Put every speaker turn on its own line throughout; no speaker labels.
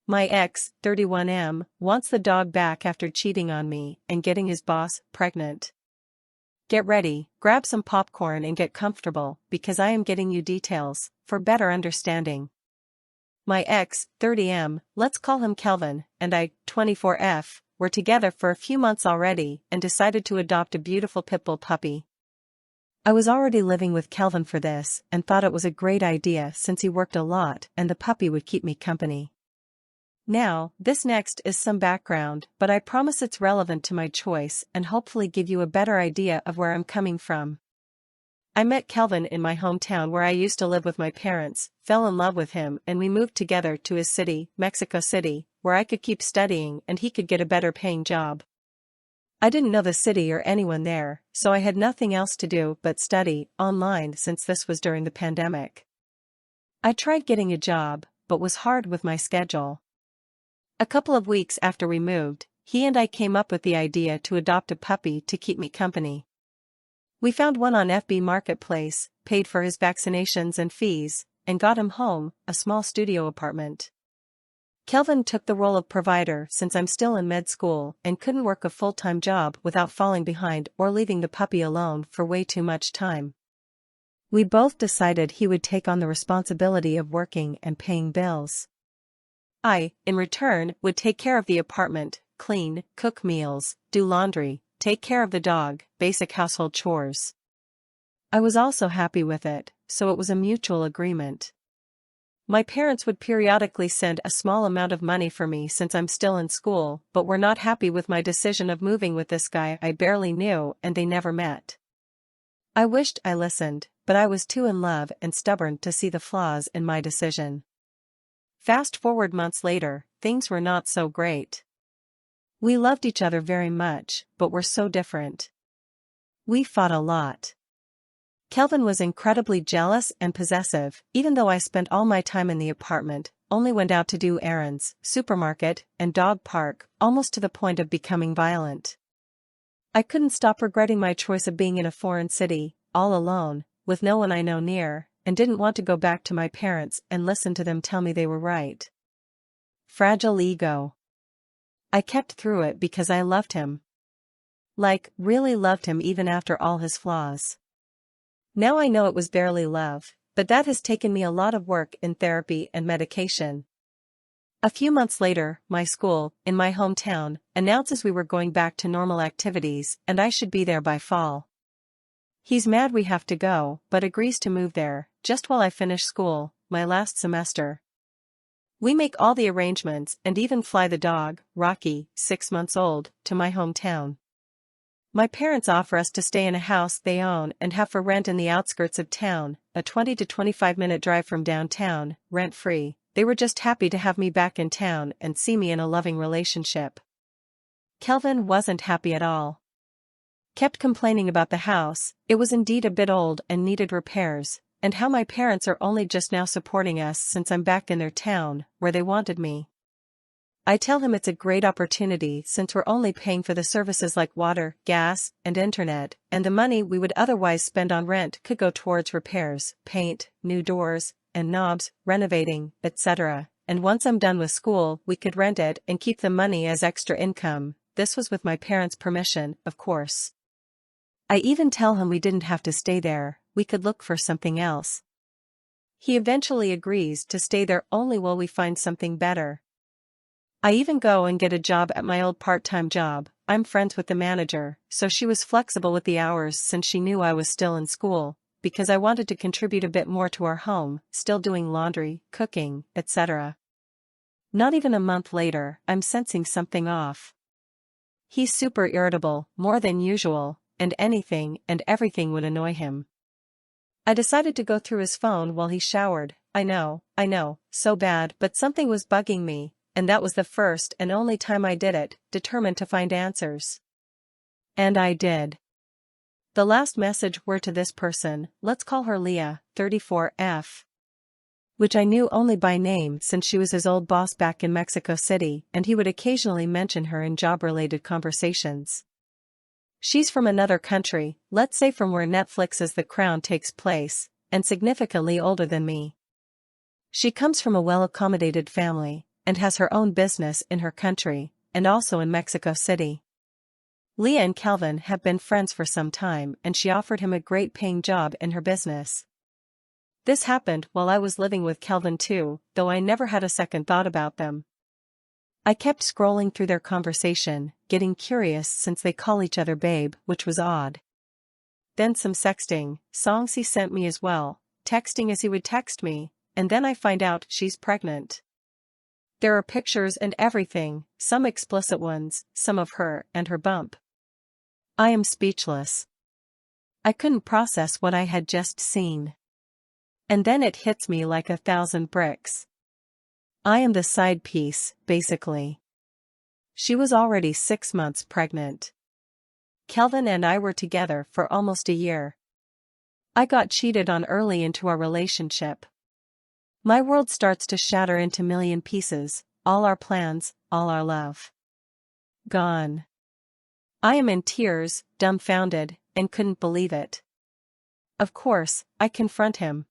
My ex, 31M, wants the dog back after cheating on me and getting his boss pregnant. Get ready, grab some popcorn and get comfortable because I am getting you details for better understanding. My ex, 30M, let's call him Kelvin, and I, 24F, were together for a few months already and decided to adopt a beautiful pitbull puppy. I was already living with Kelvin for this and thought it was a great idea since he worked a lot and the puppy would keep me company. Now, this next is some background, but I promise it's relevant to my choice and hopefully give you a better idea of where I'm coming from. I met Kelvin in my hometown where I used to live with my parents, fell in love with him and we moved together to his city, Mexico City, where I could keep studying and he could get a better paying job. I didn't know the city or anyone there, so I had nothing else to do but study online since this was during the pandemic. I tried getting a job, but was hard with my schedule. A couple of weeks after we moved, he and I came up with the idea to adopt a puppy to keep me company. We found one on FB Marketplace, paid for his vaccinations and fees, and got him home, a small studio apartment. Kelvin took the role of provider since I'm still in med school and couldn't work a full-time job without falling behind or leaving the puppy alone for way too much time. We both decided he would take on the responsibility of working and paying bills. I, in return, would take care of the apartment, clean, cook meals, do laundry, take care of the dog, basic household chores. I was also happy with it, so it was a mutual agreement. My parents would periodically send a small amount of money for me since I'm still in school, but were not happy with my decision of moving with this guy I barely knew and they never met. I wished I listened, but I was too in love and stubborn to see the flaws in my decision. Fast forward months later, things were not so great. We loved each other very much, but were so different. We fought a lot. Kelvin was incredibly jealous and possessive, even though I spent all my time in the apartment, only went out to do errands, supermarket, and dog park, almost to the point of becoming violent. I couldn't stop regretting my choice of being in a foreign city, all alone, with no one I know near, and didn't want to go back to my parents and listen to them tell me they were right. Fragile ego. I kept through it because I loved him. Like, really loved him even after all his flaws. Now I know it was barely love, but that has taken me a lot of work in therapy and medication. A few months later, my school, in my hometown, announces we were going back to normal activities and I should be there by fall. He's mad we have to go, but agrees to move there, just while I finish school, my last semester. We make all the arrangements and even fly the dog, Rocky, 6 months old, to my hometown. My parents offer us to stay in a house they own and have for rent in the outskirts of town, a 20 to 25-minute drive from downtown, rent-free. They were just happy to have me back in town and see me in a loving relationship. Kelvin wasn't happy at all. Kept complaining about the house, it was indeed a bit old and needed repairs, and how my parents are only just now supporting us since I'm back in their town, where they wanted me. I tell him it's a great opportunity since we're only paying for the services like water, gas, and internet, and the money we would otherwise spend on rent could go towards repairs, paint, new doors, and knobs, renovating, etc. And once I'm done with school, we could rent it and keep the money as extra income. This was with my parents' permission, of course. I even tell him we didn't have to stay there, we could look for something else. He eventually agrees to stay there only while we find something better. I even go and get a job at my old part-time job. I'm friends with the manager, so she was flexible with the hours since she knew I was still in school, because I wanted to contribute a bit more to our home, still doing laundry, cooking, etc. Not even a month later, I'm sensing something off. He's super irritable, more than usual, and anything and everything would annoy him. I decided to go through his phone while he showered. I know, so bad, but something was bugging me, and that was the first and only time I did it, determined to find answers. And I did. The last message were to this person, let's call her Leah, 34F. Which I knew only by name since she was his old boss back in Mexico City and he would occasionally mention her in job-related conversations. She's from another country, let's say from where Netflix's The Crown takes place, and significantly older than me. She comes from a well-accommodated family, and has her own business in her country, and also in Mexico City. Leah and Calvin have been friends for some time and she offered him a great paying job in her business. This happened while I was living with Calvin too, though I never had a second thought about them. I kept scrolling through their conversation, getting curious since they call each other babe, which was odd. Then some sexting, songs he sent me as well, texting as he would text me, and then I find out she's pregnant. There are pictures and everything, some explicit ones, some of her and her bump. I am speechless. I couldn't process what I had just seen. And then it hits me like 1,000 bricks. I am the side piece, basically. She was already 6 months pregnant. Calvin and I were together for almost a year. I got cheated on early into our relationship. My world starts to shatter into a million pieces, all our plans, all our love. Gone. I am in tears, dumbfounded, and couldn't believe it. Of course, I confront him.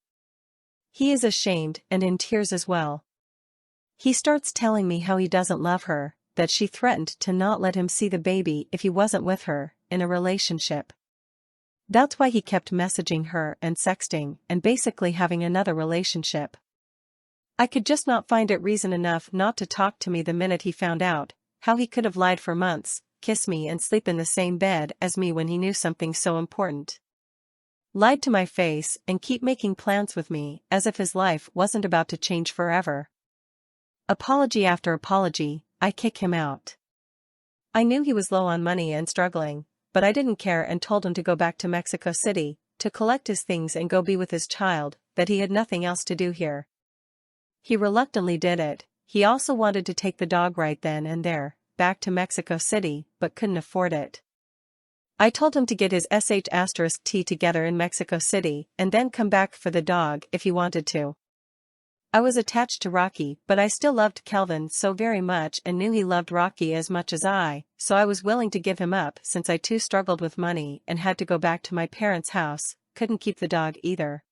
He is ashamed and in tears as well. He starts telling me how he doesn't love her, that she threatened to not let him see the baby if he wasn't with her, in a relationship. That's why he kept messaging her and sexting and basically having another relationship. I could just not find it reason enough not to talk to me the minute he found out, how he could have lied for months, kiss me and sleep in the same bed as me when he knew something so important. Lied to my face and keep making plans with me as if his life wasn't about to change forever. Apology after apology, I kick him out. I knew he was low on money and struggling, but I didn't care and told him to go back to Mexico City, to collect his things and go be with his child, that he had nothing else to do here. He reluctantly did it. He also wanted to take the dog right then and there, back to Mexico City, but couldn't afford it. I told him to get his sh*t together in Mexico City and then come back for the dog if he wanted to. I was attached to Rocky, but I still loved Calvin so very much and knew he loved Rocky as much as I, so I was willing to give him up since I too struggled with money and had to go back to my parents' house, couldn't keep the dog either.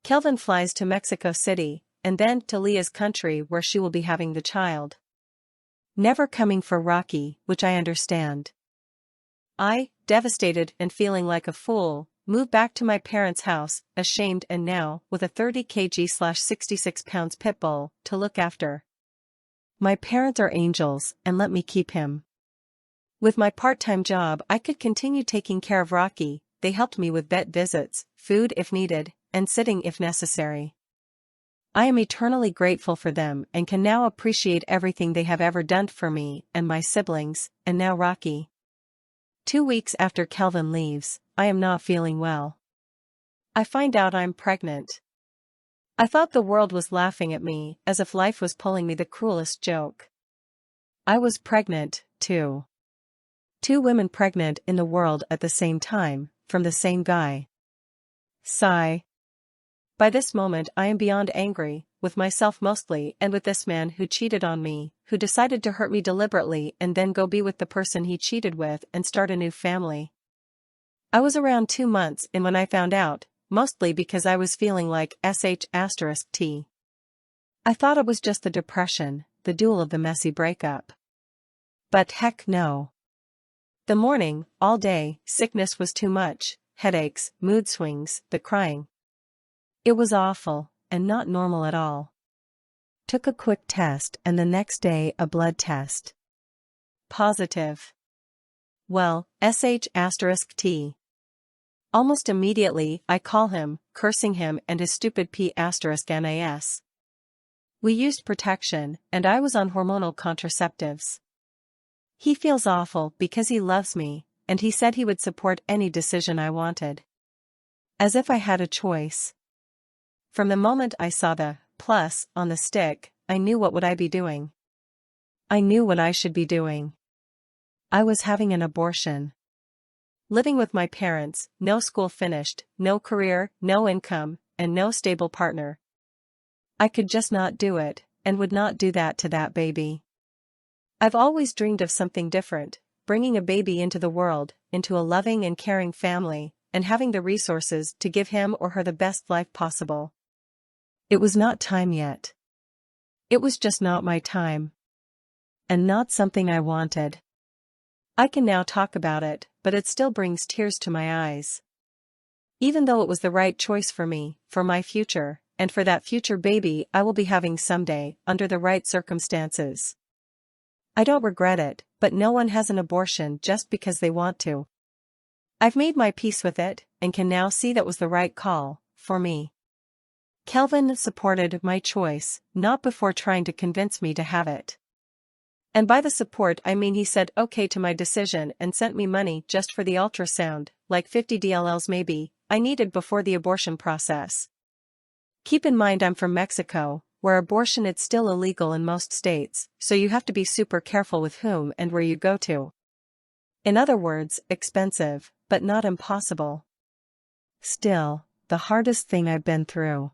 Calvin flies to Mexico City, and then to Leah's country where she will be having the child. Never coming for Rocky, which I understand. I, devastated and feeling like a fool, moved back to my parents' house, ashamed and now, with a 30 kg/66 pounds pit bull, to look after. My parents are angels, and let me keep him. With my part-time job I could continue taking care of Rocky. They helped me with vet visits, food if needed, and sitting if necessary. I am eternally grateful for them and can now appreciate everything they have ever done for me and my siblings, and now Rocky. 2 weeks after Calvin leaves, I am not feeling well. I find out I'm pregnant. I thought the world was laughing at me, as if life was pulling me the cruelest joke. I was pregnant, too. 2 women pregnant in the world at the same time, from the same guy. Sigh. By this moment I am beyond angry, with myself mostly and with this man who cheated on me, who decided to hurt me deliberately and then go be with the person he cheated with and start a new family. I was around 2 months in when I found out, mostly because I was feeling like sh*t. I thought it was just the depression, the duel of the messy breakup. But heck no. The morning, all day, sickness was too much, headaches, mood swings, the crying. It was awful, and not normal at all. Took a quick test and the next day a blood test. Positive. Well, sh*t. Almost immediately I call him, cursing him and his stupid p***nas. We used protection, and I was on hormonal contraceptives. He feels awful because he loves me, and he said he would support any decision I wanted. As if I had a choice. From the moment I saw the plus on the stick, I knew what would I be doing. I knew what I should be doing. I was having an abortion. Living with my parents, no school finished, no career, no income, and no stable partner. I could just not do it, and would not do that to that baby. I've always dreamed of something different, bringing a baby into the world, into a loving and caring family, and having the resources to give him or her the best life possible. It was not time yet. It was just not my time. And not something I wanted. I can now talk about it, but it still brings tears to my eyes. Even though it was the right choice for me, for my future, and for that future baby I will be having someday, under the right circumstances. I don't regret it, but no one has an abortion just because they want to. I've made my peace with it, and can now see that was the right call, for me. Kelvin supported my choice, not before trying to convince me to have it. And by the support I mean he said okay to my decision and sent me money just for the ultrasound, like 50 DLLs maybe, I needed before the abortion process. Keep in mind I'm from Mexico, where abortion is still illegal in most states, so you have to be super careful with whom and where you go to. In other words, expensive, but not impossible. Still, the hardest thing I've been through.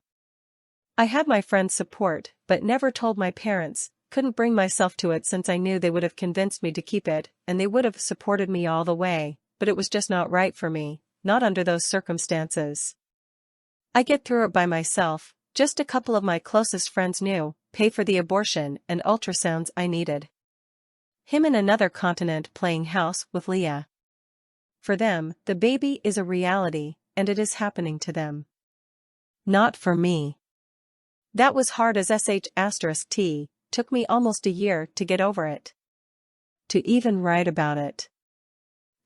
I had my friends' support, but never told my parents, couldn't bring myself to it since I knew they would have convinced me to keep it, and they would have supported me all the way, but it was just not right for me, not under those circumstances. I get through it by myself, just a couple of my closest friends knew, pay for the abortion and ultrasounds I needed. Him in another continent playing house with Leah. For them, the baby is a reality, and it is happening to them. Not for me. That was hard as sh*t, took me almost a year to get over it. To even write about it.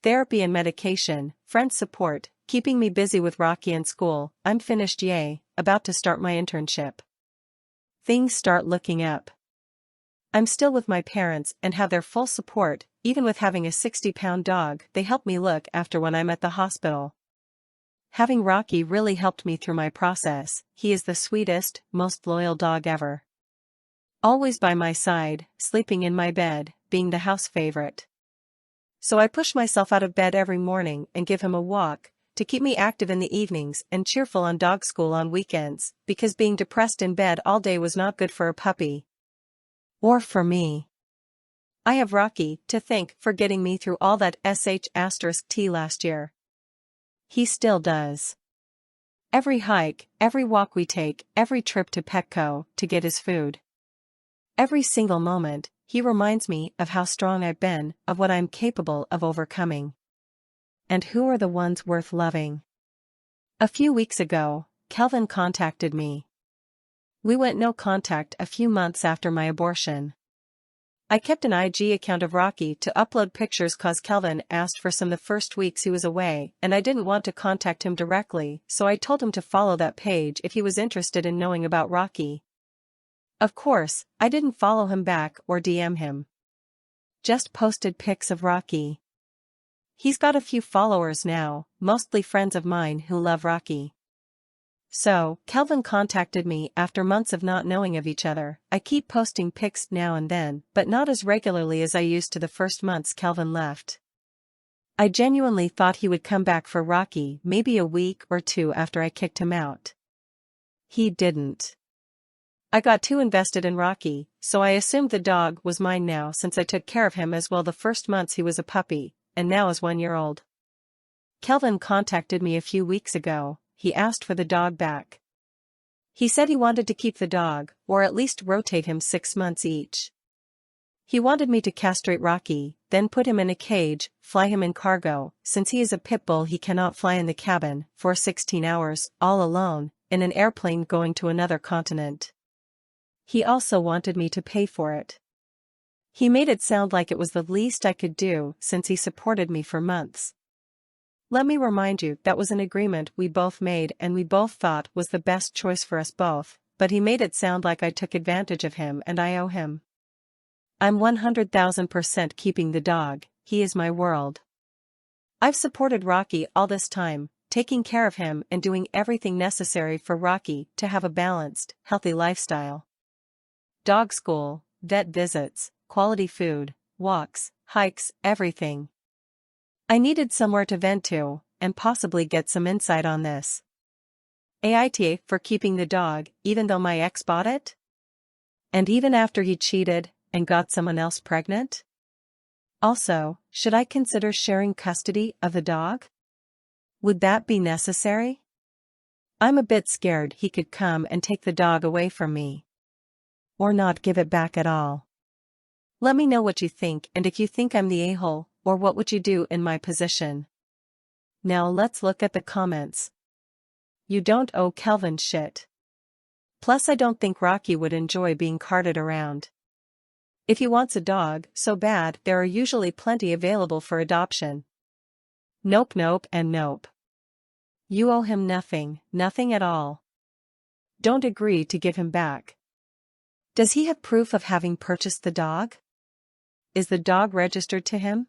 Therapy and medication, friend support, keeping me busy with Rocky and school, I'm finished yay, about to start my internship. Things start looking up. I'm still with my parents and have their full support, even with having a 60-pound dog they help me look after when I'm at the hospital. Having Rocky really helped me through my process, he is the sweetest, most loyal dog ever. Always by my side, sleeping in my bed, being the house favorite. So I push myself out of bed every morning and give him a walk, to keep me active in the evenings and cheerful on dog school on weekends, because being depressed in bed all day was not good for a puppy. Or for me. I have Rocky to thank for getting me through all that sh*t last year. He still does. Every hike, every walk we take, every trip to Petco to get his food. Every single moment, he reminds me of how strong I've been, of what I'm capable of overcoming. And who are the ones worth loving? A few weeks ago, Kelvin contacted me. We went no contact a few months after my abortion. I kept an IG account of Rocky to upload pictures cause Kelvin asked for some the first weeks he was away, and I didn't want to contact him directly, so I told him to follow that page if he was interested in knowing about Rocky. Of course, I didn't follow him back or DM him. Just posted pics of Rocky. He's got a few followers now, mostly friends of mine who love Rocky. So, Kelvin contacted me after months of not knowing of each other. I keep posting pics now and then, but not as regularly as I used to the first months Kelvin left. I genuinely thought he would come back for Rocky maybe a week or two after I kicked him out. He didn't. I got too invested in Rocky, so I assumed the dog was mine now since I took care of him as well the first months he was a puppy, and now is 1 year old. Kelvin contacted me a few weeks ago. He asked for the dog back. He said he wanted to keep the dog, or at least rotate him 6 months each. He wanted me to castrate Rocky, then put him in a cage, fly him in cargo, since he is a pit bull he cannot fly in the cabin, for 16 hours, all alone, in an airplane going to another continent. He also wanted me to pay for it. He made it sound like it was the least I could do since he supported me for months. Let me remind you that was an agreement we both made and we both thought was the best choice for us both, but he made it sound like I took advantage of him and I owe him. I'm 100,000% keeping the dog, he is my world. I've supported Rocky all this time, taking care of him and doing everything necessary for Rocky to have a balanced, healthy lifestyle. Dog school, vet visits, quality food, walks, hikes, everything. I needed somewhere to vent to, and possibly get some insight on this. AITA for keeping the dog, even though my ex bought it? And even after he cheated, and got someone else pregnant? Also, should I consider sharing custody of the dog? Would that be necessary? I'm a bit scared he could come and take the dog away from me. or not give it back at all? Let me know what you think, and if you think I'm the a-hole, or what would you do in my position. Now let's look at the comments. You don't owe Kelvin shit. Plus I don't think Rocky would enjoy being carted around. If he wants a dog so bad, there are usually plenty available for adoption. Nope, nope, and nope. You owe him nothing, nothing at all. Don't agree to give him back. Does he have proof of having purchased the dog? Is the dog registered to him?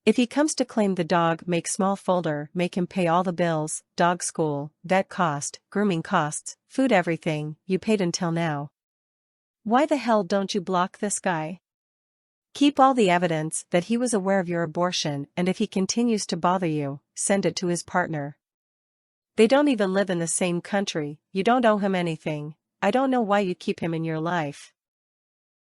If he comes to claim the dog, make small folder, make him pay all the bills, dog school, vet cost, grooming costs, food, everything you paid until now. Why the hell don't you block this guy? Keep all the evidence that he was aware of your abortion, and if he continues to bother you, send it to his partner. They don't even live in the same country, you don't owe him anything. I don't know why you keep him in your life.